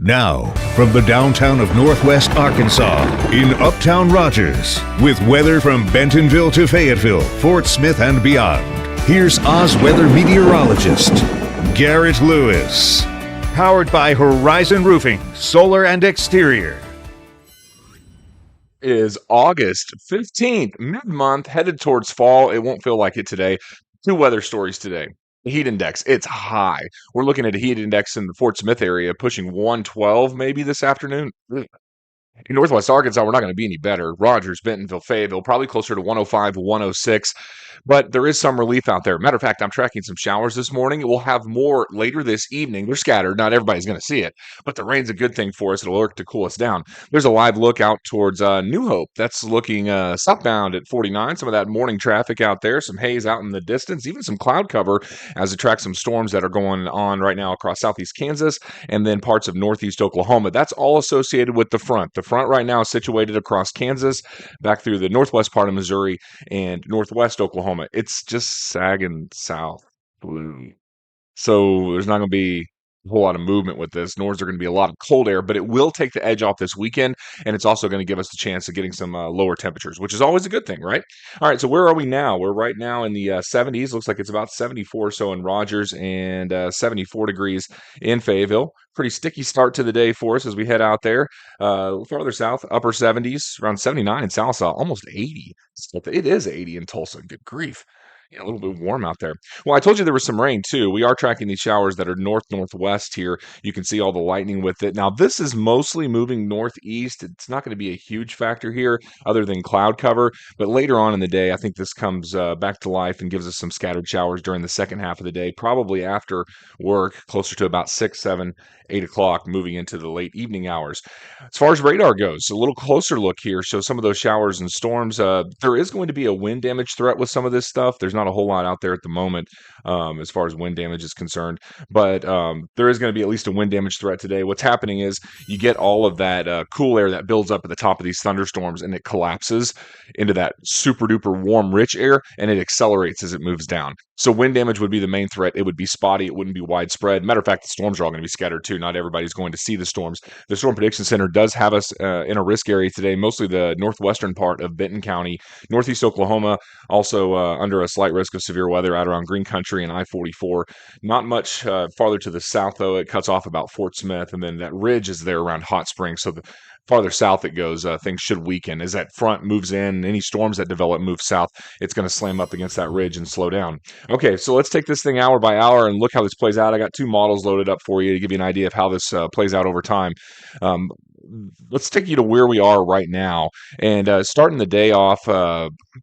Now, from the downtown of Northwest Arkansas, in Uptown Rogers, with weather from Bentonville to Fayetteville, Fort Smith, and beyond, here's Oz weather meteorologist, Garrett Lewis. Powered by Horizon Roofing, Solar and Exterior. Is August 15th, mid-month, headed towards fall. It won't feel like it today. Two weather stories today. The heat index, it's high. We're looking at a heat index in the Fort Smith area pushing 112 maybe this afternoon. Ugh. In Northwest Arkansas, we're not going to be any better. Rogers, Bentonville, Fayetteville, probably closer to 105, 106. But there is some relief out there. Matter of fact, I'm tracking some showers this morning. We'll have more later this evening. They're scattered. Not everybody's going to see it. But the rain's a good thing for us. It'll work to cool us down. There's a live look out towards New Hope. That's looking southbound at 49. Some of that morning traffic out there. Some haze out in the distance. Even some cloud cover as it tracks some storms that are going on right now across southeast Kansas and then parts of northeast Oklahoma. That's all associated with the front. The front right now is situated across Kansas, back through the northwest part of Missouri and northwest Oklahoma. It's just sagging south blue. So there's not going to be a whole lot of movement with this, nor is there going to be a lot of cold air, but it will take the edge off this weekend, and it's also going to give us the chance of getting some lower temperatures, which is always a good thing, right? All right, so where are we now? We're right now in the 70s. Looks like it's about 74 or so in Rogers and 74 degrees in Fayetteville. Pretty sticky start to the day for us as we head out there. Farther south, upper 70s, around 79 in Salsa, almost 80. It is 80 in Tulsa. Good grief. Yeah, a little bit warm out there. Well, I told you there was some rain too. We are tracking these showers that are northwest here. You can see all the lightning with it. Now, this is mostly moving northeast. It's not going to be a huge factor here other than cloud cover. But later on in the day, I think this comes back to life and gives us some scattered showers during the second half of the day, probably after work, closer to about 6, 7, 8 o'clock, moving into the late evening hours. As far as radar goes, a little closer look here shows some of those showers and storms. There is going to be a wind damage threat with some of this stuff. There's not a whole lot out there at the moment as far as wind damage is concerned, but there is going to be at least a wind damage threat today. What's happening is you get all of that cool air that builds up at the top of these thunderstorms, and it collapses into that super duper warm, rich air, and it accelerates as it moves down. So wind damage would be the main threat. It would be spotty. It wouldn't be widespread. Matter of fact, the storms are all going to be scattered too. Not everybody's going to see the storms. The Storm Prediction Center does have us in a risk area today, mostly the northwestern part of Benton County, northeast Oklahoma, also under a slight risk of severe weather out around Green Country and I-44. Not much farther to the south, though. It cuts off about Fort Smith, and then that ridge is there around Hot Springs. So the farther south it goes, things should weaken. As that front moves in, any storms that develop move south, it's going to slam up against that ridge and slow down. Okay, so let's take this thing hour by hour and look how this plays out. I got two models loaded up for you to give you an idea of how this plays out over time. Let's take you to where we are right now. And starting the day off,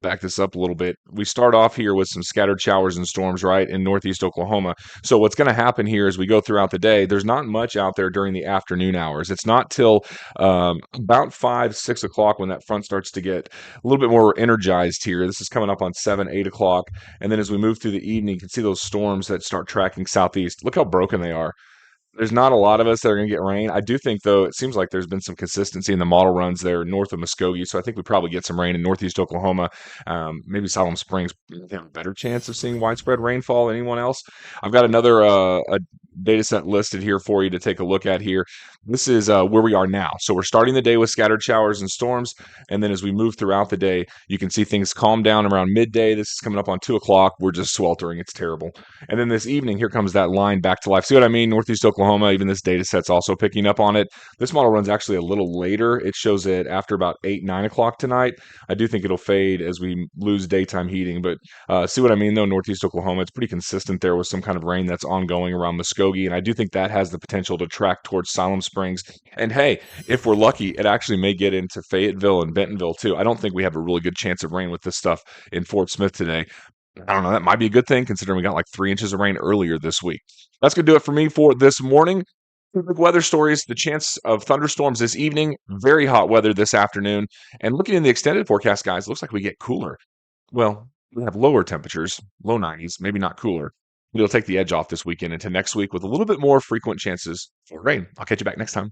back this up a little bit. We start off here with some scattered showers and storms, right, in northeast Oklahoma. So what's going to happen here as we go throughout the day, there's not much out there during the afternoon hours. It's not till about 5, 6 o'clock when that front starts to get a little bit more energized here. This is coming up on 7, 8 o'clock. And then as we move through the evening, you can see those storms that start tracking southeast. Look how broken they are. There's not a lot of us that are going to get rain. I do think, though, it seems like there's been some consistency in the model runs there north of Muskogee, so I think we probably get some rain in northeast Oklahoma. Maybe Siloam Springs have a better chance of seeing widespread rainfall than anyone else. I've got another a data set listed here for you to take a look at here. This is where we are now. So we're starting the day with scattered showers and storms, and then as we move throughout the day, you can see things calm down around midday. This is coming up on 2 o'clock. We're just sweltering. It's terrible. And then this evening, here comes that line back to life. See what I mean? Northeast Oklahoma, even this data set's also picking up on it. This model runs actually a little later. It shows it after about 8, 9 o'clock tonight. I do think it'll fade as we lose daytime heating, but see what I mean, though? Northeast Oklahoma, it's pretty consistent there with some kind of rain that's ongoing around Muskogee, and I do think that has the potential to track towards Siloam Springs. And hey, if we're lucky, it actually may get into Fayetteville and Bentonville too. I don't think we have a really good chance of rain with this stuff in Fort Smith today. I don't know. That might be a good thing considering we got like 3 inches of rain earlier this week. That's going to do it for me for this morning. Quick weather stories, the chance of thunderstorms this evening, very hot weather this afternoon. And looking in the extended forecast, guys, looks like we get cooler. Well, we have lower temperatures, low 90s, maybe not cooler. But it'll take the edge off this weekend into next week with a little bit more frequent chances for rain. I'll catch you back next time.